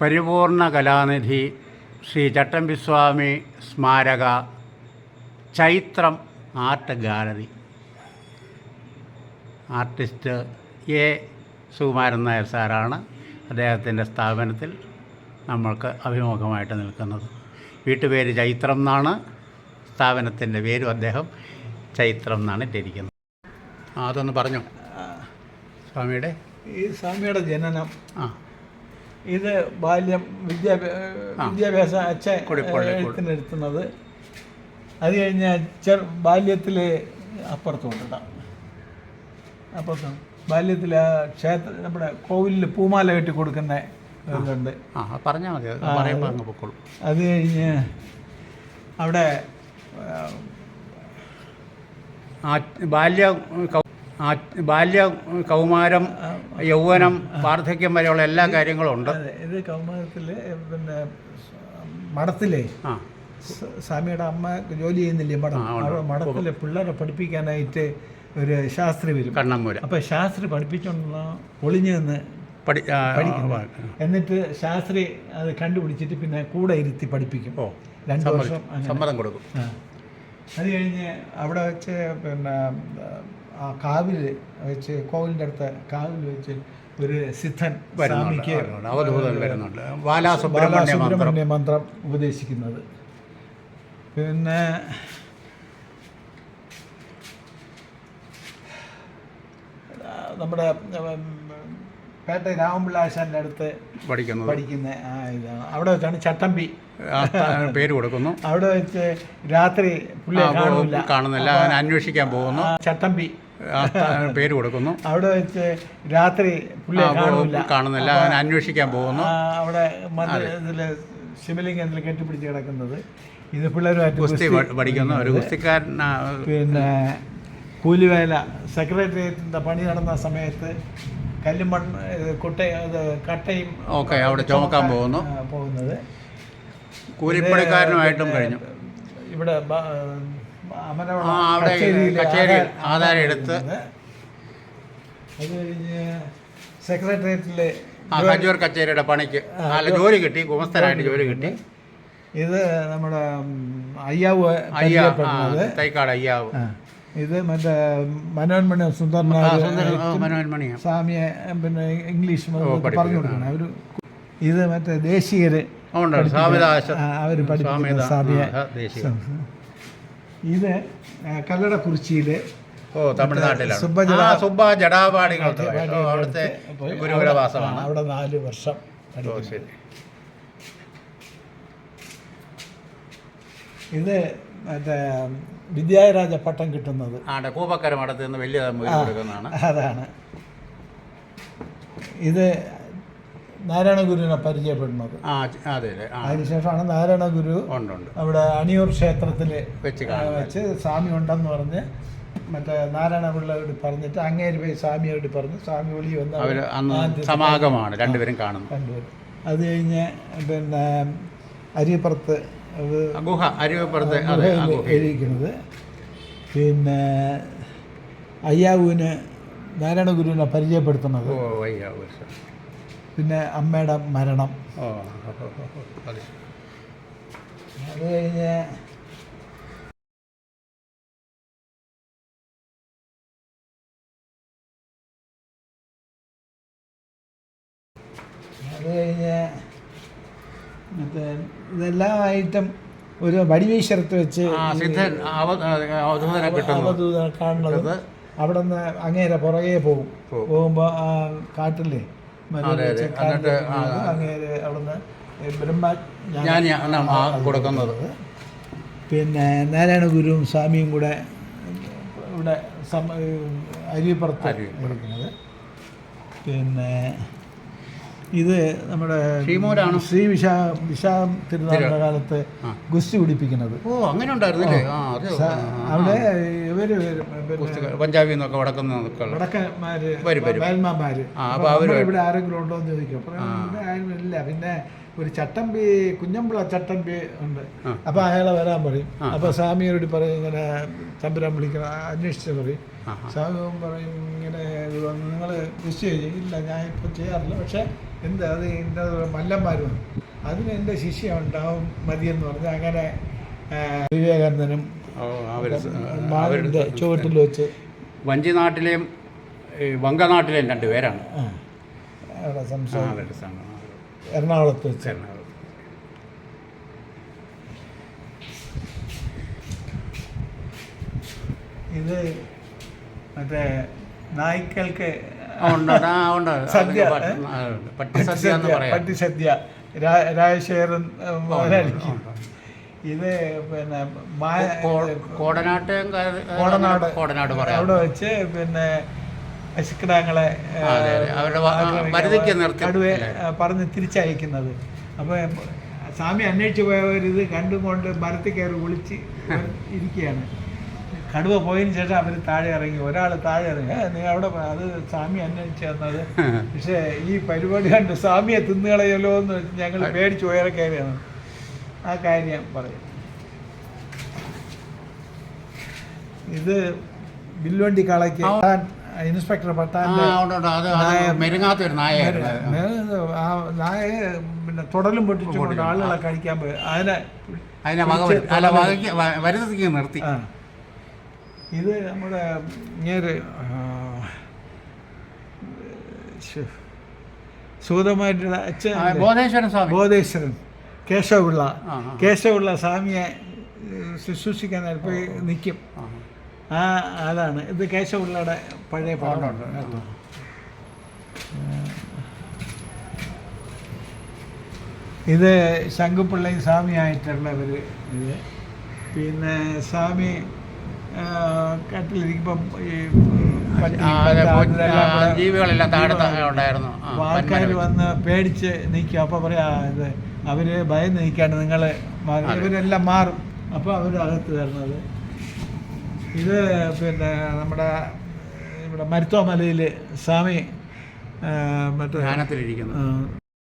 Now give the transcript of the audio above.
പരിപൂർണ കലാനിധി ശ്രീ ചട്ടമ്പിസ്വാമി സ്മാരക Chaithram art gallery artist A Sukumaran Nair സാറാണ് അദ്ദേഹത്തിൻ്റെ സ്ഥാപനത്തിൽ നമ്മൾക്ക് അഭിമുഖമായിട്ട് നിൽക്കുന്നത്. വീട്ടുപേര് ചൈത്രം എന്നാണ്, സ്ഥാപനത്തിൻ്റെ പേരും അദ്ദേഹം ചൈത്രം എന്നാണ് ഇട്ടിരിക്കുന്നത്. അതൊന്ന് പറഞ്ഞു. സ്വാമിയുടെ സ്വാമിയുടെ ജനനം, ഇത് ബാല്യം, വിദ്യാഭ്യാസം എഴുത്തിനെടുത്തുന്നത്. അത് കഴിഞ്ഞ് ബാല്യത്തിൽ അപ്പുറത്തോട്ടിടാം. അപ്പുറത്ത് ബാല്യത്തിൽ നമ്മുടെ കോവിലിൽ പൂമാല കെട്ടി കൊടുക്കുന്ന ഇതുണ്ട്. പറഞ്ഞാൽ മതി, അത് കഴിഞ്ഞ് അവിടെ ബാല്യം, കൗമാരം, യൗവനം, വാർദ്ധക്യം വരെയുള്ള എല്ലാ കാര്യങ്ങളും ഉണ്ട്. ഇത് കൗമാരത്തിൽ പിന്നെ മഠത്തിലെ സ്വാമിയുടെ അമ്മ ജോലി ചെയ്യുന്നില്ലേ മഠത്തിലെ പിള്ളേരെ പഠിപ്പിക്കാനായിട്ട് ഒരു ശാസ്ത്രി വരും, കണ്ണമ്മൂര്. അപ്പം ശാസ്ത്രി പഠിപ്പിച്ചോണ്ടുള്ള ഒളിഞ്ഞു നിന്ന് പഠിക്കുന്നു. എന്നിട്ട് ശാസ്ത്രി അത് കണ്ടുപിടിച്ചിട്ട് പിന്നെ കൂടെ ഇരുത്തി പഠിപ്പിക്കും. 2 വർഷം സമ്മതം കൊടുക്കും. അത് കഴിഞ്ഞ് അവിടെ വെച്ച് പിന്നെ ആ കാവിൽ വെച്ച്, കോവിലിൻ്റെ അടുത്ത് കാവിൽ വെച്ച് ഒരു സിദ്ധൻ സ്വാമിക്ക് ബാലസുബ്രഹ്മണ്യ മന്ത്രം ഉപദേശിക്കുന്നത്. പിന്നെ നമ്മുടെ പേട്ട രാമപിള്ളാശാൻ്റെ അടുത്ത് പഠിക്കുന്ന ഇതാണ്. അവിടെ വെച്ചാണ് ചട്ടമ്പി പേര് കൊടുക്കുന്നു. അവിടെ വെച്ച് രാത്രി കാണുന്നില്ല, അന്വേഷിക്കാൻ പോകുന്നു. ചട്ടമ്പി പേര് കൊടുക്കുന്നു. അവിടെ വെച്ച് രാത്രി കാണുന്നില്ല, അന്വേഷിക്കാൻ പോകുന്നു. അവിടെ ഇതിൽ ശിവലിംഗത്തിൽ കെട്ടിപ്പിടിച്ച് കിടക്കുന്നത്. ഇത് പിള്ളേരുമായിട്ട് ഗുസ്തി പഠിക്കുന്ന ഒരു ഗുസ്തിക്കാരൻ. പിന്നെ കൂലിവേല, സെക്രട്ടേറിയറ്റിൻ്റെ പണി നടന്ന സമയത്ത് കല്ലുമണ്ണ് കട്ടയും അവിടെ ചുമക്കാൻ പോകുന്നത്. കൂലിപ്പണിക്കാരനുമായിട്ടും കഴിഞ്ഞു. ഇവിടെ കച്ചേരി ആധാരം എടുത്ത് അത് കഴിഞ്ഞ് സെക്രട്ടേറിയറ്റിലെ കച്ചൂർ കച്ചേരിയുടെ പണിക്ക് ജോലി കിട്ടി, ഗുമസ്തനായിട്ട് ജോലി കിട്ടി. ഇത് നമ്മുടെ അയ്യാവ്, തൈക്കാട് അയ്യാവ്. ഇത് മറ്റേ മനോന്മണി സുന്ദരനായ സ്വാമിയെ പിന്നെ ഇംഗ്ലീഷ് പറഞ്ഞു കൊടുക്കണം അവർ. ഇത് മറ്റേ ദേശീയര് അവർ പഠിപ്പിക്കുന്ന സ്വാമിയെ. ഇത് കല്ലടക്കുറിച്ചിയിൽ തമിഴ്നാട്ടിലാണ് സുബ്ബ ജടാപാടികൾ അവിടുത്തെ ഗുരുകുലവാസമാണ്. അവിടെ 4 വർഷം. ഇത് മറ്റേ വിദ്യാരാജ പട്ടം കിട്ടുന്നത് കൂപ്പക്കര മഠത്തിൽ നിന്ന് വലിയ അതാണ്. ഇത് നാരായണ ഗുരുവിനെ പരിചയപ്പെടുന്നത്. അതിനുശേഷമാണ് നാരായണ ഗുരു അവിടെ അണിയൂർ ക്ഷേത്രത്തിൽ വെച്ച് സ്വാമി ഉണ്ടെന്ന് പറഞ്ഞ് മറ്റേ നാരായണ പിള്ളയോട് പറഞ്ഞിട്ട് അങ്ങേര് പോയി സ്വാമിയോട് പറഞ്ഞു. സ്വാമി വിളി വന്ന് സമാഗമാണ്, രണ്ടുപേരും കാണുന്നു. അത് കഴിഞ്ഞ് പിന്നെ അരിപ്പുറത്ത് എഴുതിക്കുന്നത്. പിന്നെ അയ്യാവൂന് നാരായണ ഗുരുവിനെ പരിചയപ്പെടുത്തുന്നത്. പിന്നെ അമ്മയുടെ മരണം. അത് കഴിഞ്ഞ് മറ്റേ ഇതെല്ലാമായിട്ടും ഒരു വടിവീശ്വരത്ത് വെച്ച് കാണുന്നത്. അവിടെ നിന്ന് അങ്ങേരെ പുറകെ പോകുമ്പോൾ കാട്ടില്ലേ അങ്ങേര് അവിടുന്ന് കൊടുക്കുന്നത്. പിന്നെ നാരായണ ഗുരുവും സ്വാമിയും കൂടെ ഇവിടെ അരിപ്പുറത്ത് ഇരിക്കുന്നത്. പിന്നെ ഇത് നമ്മുടെ ശ്രീ വിശാഖം തിരുനാളിൻ്റെ കാലത്ത് ഗുസ്തി പിടിപ്പിക്കുന്നത്. അങ്ങനെ ഉണ്ടായിരുന്നില്ലേ? അവിടെ ഇവര് പഞ്ചാബിൽ നിന്നൊക്കെ വടക്കന്മാര് ഇവിടെ ആരെങ്കിലും ഉണ്ടോ എന്ന് ചോദിക്കും. ഇവിടെ ആരും ഇല്ല. പിന്നെ ഒരു ചട്ടമ്പി, കുഞ്ഞമ്പിള ചട്ടമ്പി ഉണ്ട്. അപ്പോൾ അയാളെ വരാൻ പറയും. അപ്പോൾ സ്വാമിയോട് പറയും ഇങ്ങനെ തമ്പുരാൻ വിളിക്കണം, അന്വേഷിച്ച് പറയും. സ്വാമി പറയും ഇങ്ങനെ നിങ്ങൾ കൃഷി ഇല്ല ഞാൻ ഇപ്പം ചെയ്യാറില്ല, പക്ഷേ എന്താ അത് എൻ്റെ മല്ലന്മാരും അതിന് എൻ്റെ ശിഷ്യ ഉണ്ടാവും മതിയെന്ന് പറഞ്ഞ് അങ്ങനെ വിവേകാനന്ദനും മാവിൻ്റെ ചുവട്ടിൽ വെച്ച് വഞ്ചി നാട്ടിലെയും വങ്കനാട്ടിലെയും 2 പേരാണ് അവിടെ എറണാകുളത്ത് വെച്ച്. ഇത് മറ്റേ നായ്ക്കൾക്ക് സദ്യ, പട്ടിസദ്യ രാജശേഖരൻ മുതലാളിക്കും. ഇത് പിന്നെ കോടനാട് അവിടെ വെച്ച് പിന്നെ പശുക്കിടാങ്ങളെ കടുവെ പറഞ്ഞ് തിരിച്ചയക്കുന്നത്. അപ്പോൾ സ്വാമി അന്വേഷിച്ച് പോയവരിത് കണ്ടുകൊണ്ട് മരത്തിൽ കയറി ഒളിച്ച് ഇരിക്കുകയാണ്. കടുവ പോയതിന് ശേഷം അവർ താഴെ ഇറങ്ങി, ഒരാൾ താഴെ ഇറങ്ങി, നിങ്ങൾ അവിടെ അത് സ്വാമി അന്വേഷിച്ച് തന്നത്, പക്ഷേ ഈ പരിപാടി കണ്ട് സ്വാമിയെ തിന്നുകളയല്ലോ എന്ന് വെച്ച് ഞങ്ങൾ പേടിച്ച് ഉയരെ കയറിയാണ്. ആ കാര്യം പറയും. ഇത് വില്ലുവണ്ടി കളയ്ക്ക് ഇൻസ്പെക്ടർ പട്ടാൻ്റെ നായ പിന്നെ തുടലും പൊട്ടിച്ചുകൊണ്ട് ആളുകളെ കഴിക്കാൻ പോയി. നിർത്തി. ഇത് നമ്മുടെ ഇങ്ങനെ സുഗതമായിട്ടുള്ള ബോധേശ്വരൻ കേശവപിള്ള സ്വാമിയെ ശുശ്രൂഷിക്കാൻ പോയി നിൽക്കും. അതാണ് ഇത് കേശവപിള്ളയുടെ പഴയ പടമുണ്ട്. ഇത് ശങ്കുപിള്ളയും സ്വാമിയായിട്ടുള്ളവർ. ഇത് പിന്നെ സ്വാമി കട്ടിലിരിക്കുമ്പം ഈ ആൾക്കാർ വന്ന് പേടിച്ച് നിൽക്കും. അപ്പോൾ പറയാ ഇത് അവർ ഭയന്ന് നിൽക്കാണ്ട് നിങ്ങൾ ഇവരെല്ലാം മാറും. അപ്പോൾ അവർ അകത്ത് വരുന്നത്. ഇത് പിന്നെ നമ്മുടെ ഇവിടെ മരുത്തോമലയിൽ സ്വാമി മറ്റേ ധ്യാനത്തിലിരിക്കുന്നു.